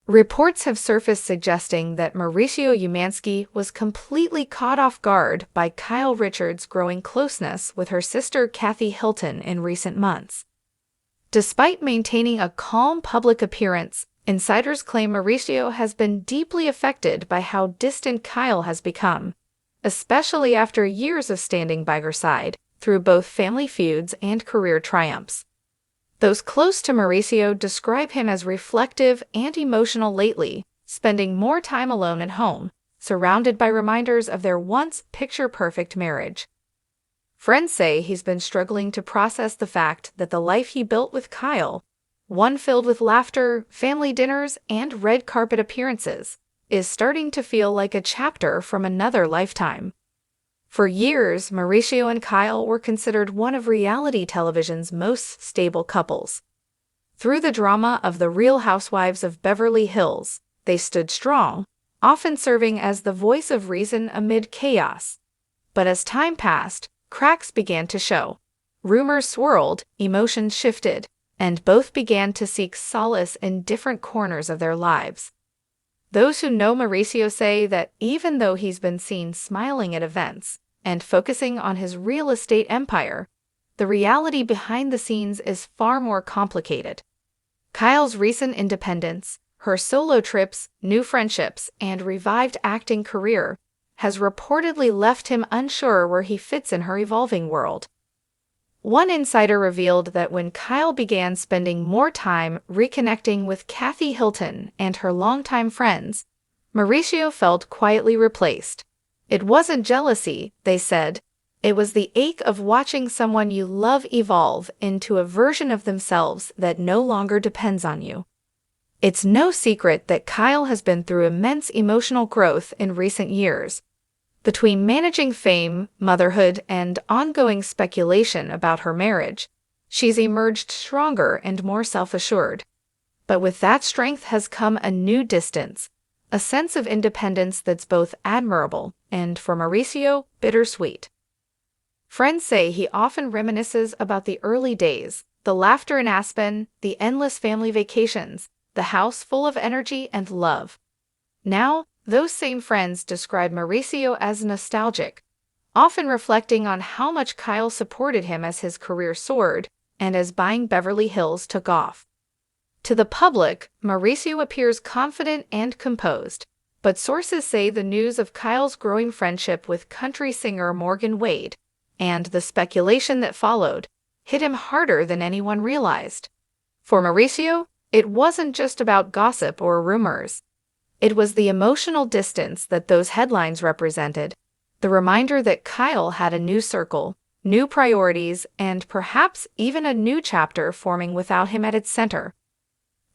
Reports have surfaced suggesting that Mauricio Umansky was completely caught off guard by Kyle Richards' growing closeness with her sister Kathy Hilton in recent months. Despite maintaining a calm public appearance, insiders claim Mauricio has been deeply affected by how distant Kyle has become, especially after years of standing by her side through both family feuds and career triumphs. Those close to Mauricio describe him as reflective and emotional lately, spending more time alone at home, surrounded by reminders of their once picture-perfect marriage. Friends say he's been struggling to process the fact that the life he built with Kyle, one filled with laughter, family dinners, and red carpet appearances, is starting to feel like a chapter from another lifetime. For years, Mauricio and Kyle were considered one of reality television's most stable couples. Through the drama of The Real Housewives of Beverly Hills, they stood strong, often serving as the voice of reason amid chaos. But as time passed, cracks began to show. Rumors swirled, emotions shifted, and both began to seek solace in different corners of their lives. Those who know Mauricio say that even though he's been seen smiling at events and focusing on his real estate empire, the reality behind the scenes is far more complicated. Kyle's recent independence, her solo trips, new friendships, and revived acting career has reportedly left him unsure where he fits in her evolving world. One insider revealed that when Kyle began spending more time reconnecting with Kathy Hilton and her longtime friends, Mauricio felt quietly replaced. It wasn't jealousy, they said. It was the ache of watching someone you love evolve into a version of themselves that no longer depends on you. It's no secret that Kyle has been through immense emotional growth in recent years. Between managing fame, motherhood, and ongoing speculation about her marriage, she's emerged stronger and more self-assured. But with that strength has come a new distance, a sense of independence that's both admirable and, for Mauricio, bittersweet. Friends say he often reminisces about the early days, the laughter in Aspen, the endless family vacations, the house full of energy and love. Now, those same friends describe Mauricio as nostalgic, often reflecting on how much Kyle supported him as his career soared and as Buying Beverly Hills took off. To the public, Mauricio appears confident and composed, but sources say the news of Kyle's growing friendship with country singer Morgan Wade and the speculation that followed hit him harder than anyone realized. For Mauricio, it wasn't just about gossip or rumors. It was the emotional distance that those headlines represented, the reminder that Kyle had a new circle, new priorities, and perhaps even a new chapter forming without him at its center.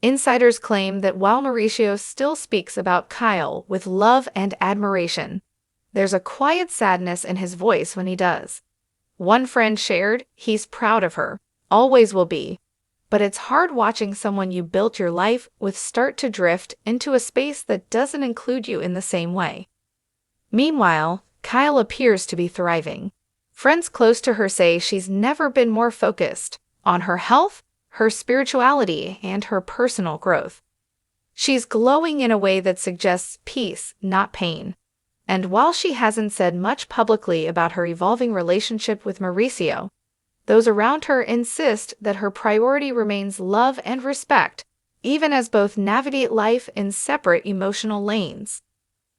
Insiders claim that while Mauricio still speaks about Kyle with love and admiration, there's a quiet sadness in his voice when he does. One friend shared, "He's proud of her, always will be. But it's hard watching someone you built your life with start to drift into a space that doesn't include you in the same way." Meanwhile, Kyle appears to be thriving. Friends close to her say she's never been more focused on her health, her spirituality, and her personal growth. She's glowing in a way that suggests peace, not pain. And while she hasn't said much publicly about her evolving relationship with Mauricio, those around her insist that her priority remains love and respect, even as both navigate life in separate emotional lanes.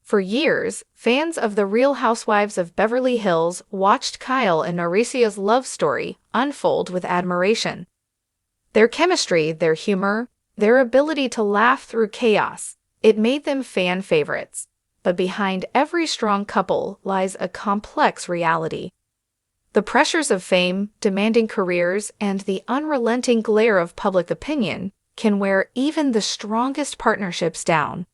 For years, fans of The Real Housewives of Beverly Hills watched Kyle and Mauricio's love story unfold with admiration. Their chemistry, their humor, their ability to laugh through chaos, it made them fan favorites. But behind every strong couple lies a complex reality. The pressures of fame, demanding careers, and the unrelenting glare of public opinion can wear even the strongest partnerships down.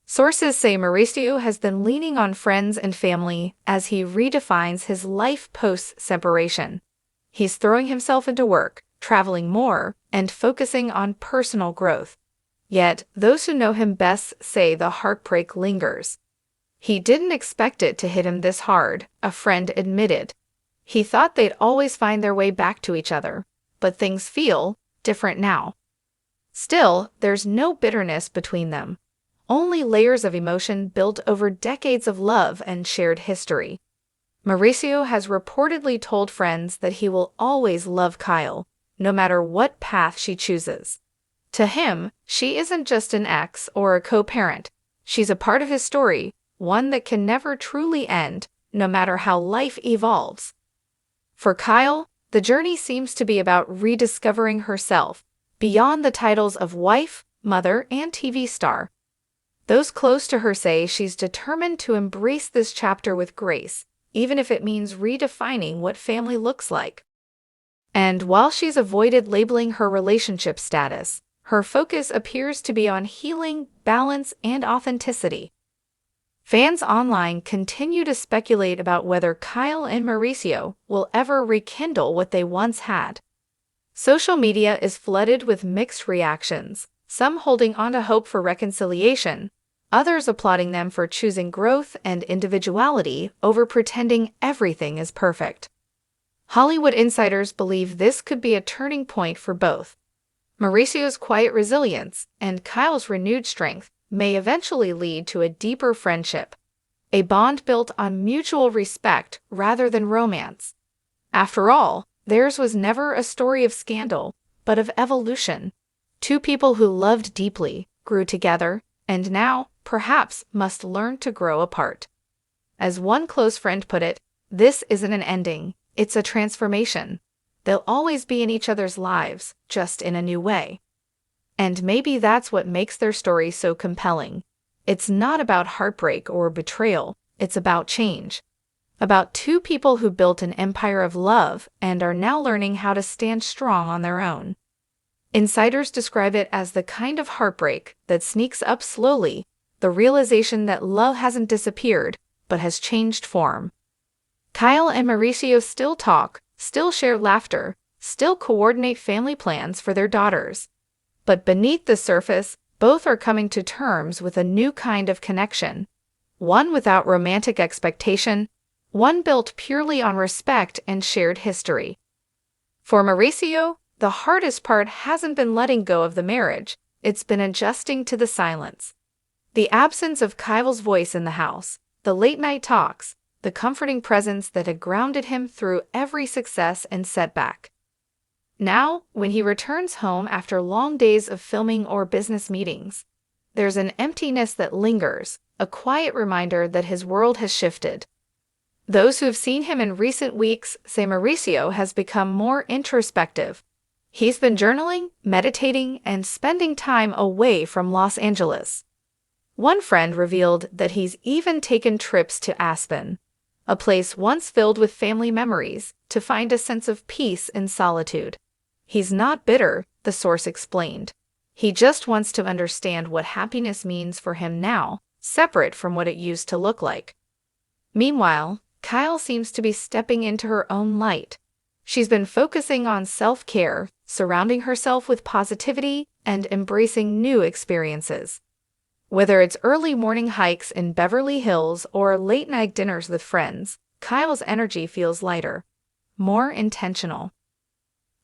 Sources say Mauricio has been leaning on friends and family as he redefines his life post-separation. He's throwing himself into work, traveling more, and focusing on personal growth. Yet, those who know him best say the heartbreak lingers. "He didn't expect it to hit him this hard," a friend admitted. "He thought they'd always find their way back to each other, but things feel different now." Still, there's no bitterness between them. Only layers of emotion built over decades of love and shared history. Mauricio has reportedly told friends that he will always love Kyle, no matter what path she chooses. To him, she isn't just an ex or a co-parent. She's a part of his story, one that can never truly end, no matter how life evolves. For Kyle, the journey seems to be about rediscovering herself, beyond the titles of wife, mother, and TV star. Those close to her say she's determined to embrace this chapter with grace, even if it means redefining what family looks like. And while she's avoided labeling her relationship status, her focus appears to be on healing, balance, and authenticity. Fans online continue to speculate about whether Kyle and Mauricio will ever rekindle what they once had. Social media is flooded with mixed reactions, some holding on to hope for reconciliation, others applauding them for choosing growth and individuality over pretending everything is perfect. Hollywood insiders believe this could be a turning point for both. Mauricio's quiet resilience and Kyle's renewed strength may eventually lead to a deeper friendship, a bond built on mutual respect rather than romance. After all, theirs was never a story of scandal, but of evolution. Two people who loved deeply, grew together, and now, perhaps, must learn to grow apart. As one close friend put it, this isn't an ending, it's a transformation. They'll always be in each other's lives, just in a new way. And maybe that's what makes their story so compelling. It's not about heartbreak or betrayal, it's about change. About two people who built an empire of love and are now learning how to stand strong on their own. Insiders describe it as the kind of heartbreak that sneaks up slowly, the realization that love hasn't disappeared, but has changed form. Kyle and Mauricio still talk, still share laughter, still coordinate family plans for their daughters. But beneath the surface, both are coming to terms with a new kind of connection. One without romantic expectation, one built purely on respect and shared history. For Mauricio, the hardest part hasn't been letting go of the marriage, it's been adjusting to the silence. The absence of Kyle's voice in the house, the late-night talks, the comforting presence that had grounded him through every success and setback. Now, when he returns home after long days of filming or business meetings, there's an emptiness that lingers, a quiet reminder that his world has shifted. Those who have seen him in recent weeks say Mauricio has become more introspective. He's been journaling, meditating, and spending time away from Los Angeles. One friend revealed that he's even taken trips to Aspen, a place once filled with family memories, to find a sense of peace in solitude. He's not bitter, the source explained. He just wants to understand what happiness means for him now, separate from what it used to look like. Meanwhile, Kyle seems to be stepping into her own light. She's been focusing on self-care, surrounding herself with positivity, and embracing new experiences. Whether it's early morning hikes in Beverly Hills or late-night dinners with friends, Kyle's energy feels lighter, more intentional.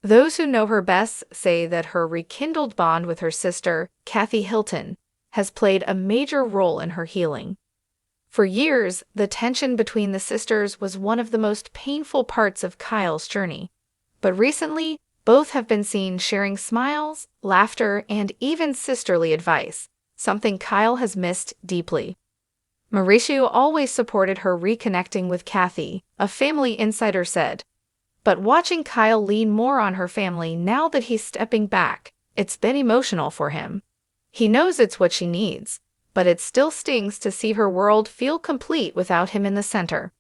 Those who know her best say that her rekindled bond with her sister, Kathy Hilton, has played a major role in her healing. For years, the tension between the sisters was one of the most painful parts of Kyle's journey. But recently, both have been seen sharing smiles, laughter, and even sisterly advice, something Kyle has missed deeply. Mauricio always supported her reconnecting with Kathy, a family insider said. But watching Kyle lean more on her family now that he's stepping back, it's been emotional for him. He knows it's what she needs, but it still stings to see her world feel complete without him in the center.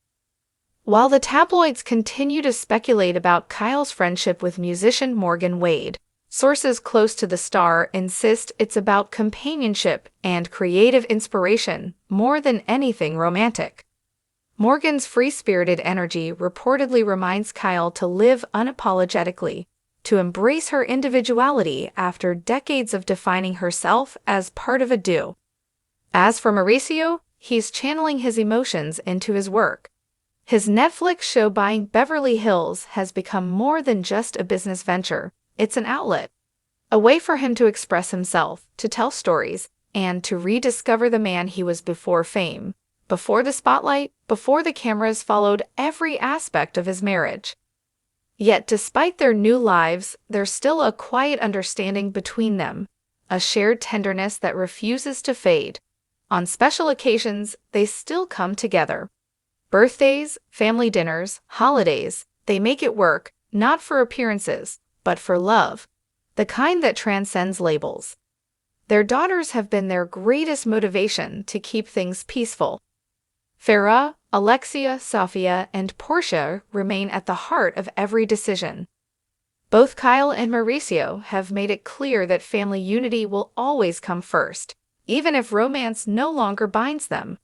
While the tabloids continue to speculate about Kyle's friendship with musician Morgan Wade, sources close to the star insist it's about companionship and creative inspiration more than anything romantic. Morgan's free-spirited energy reportedly reminds Kyle to live unapologetically, to embrace her individuality after decades of defining herself as part of a duo. As for Mauricio, he's channeling his emotions into his work. His Netflix show Buying Beverly Hills has become more than just a business venture, it's an outlet. A way for him to express himself, to tell stories, and to rediscover the man he was before fame, before the spotlight, before the cameras followed every aspect of his marriage. Yet despite their new lives, there's still a quiet understanding between them, a shared tenderness that refuses to fade. On special occasions, they still come together. Birthdays, family dinners, holidays, they make it work, not for appearances, but for love, the kind that transcends labels. Their daughters have been their greatest motivation to keep things peaceful. Farah, Alexia, Sofia, and Portia remain at the heart of every decision. Both Kyle and Mauricio have made it clear that family unity will always come first, even if romance no longer binds them.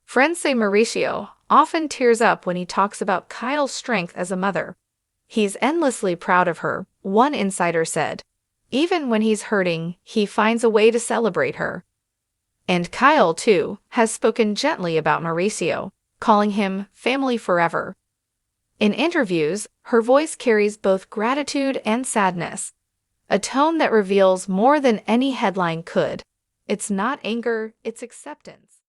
Friends say Mauricio often tears up when he talks about Kyle's strength as a mother. He's endlessly proud of her, one insider said. Even when he's hurting, he finds a way to celebrate her. And Kyle, too, has spoken gently about Mauricio, calling him family forever. In interviews, her voice carries both gratitude and sadness, a tone that reveals more than any headline could. It's not anger, it's acceptance.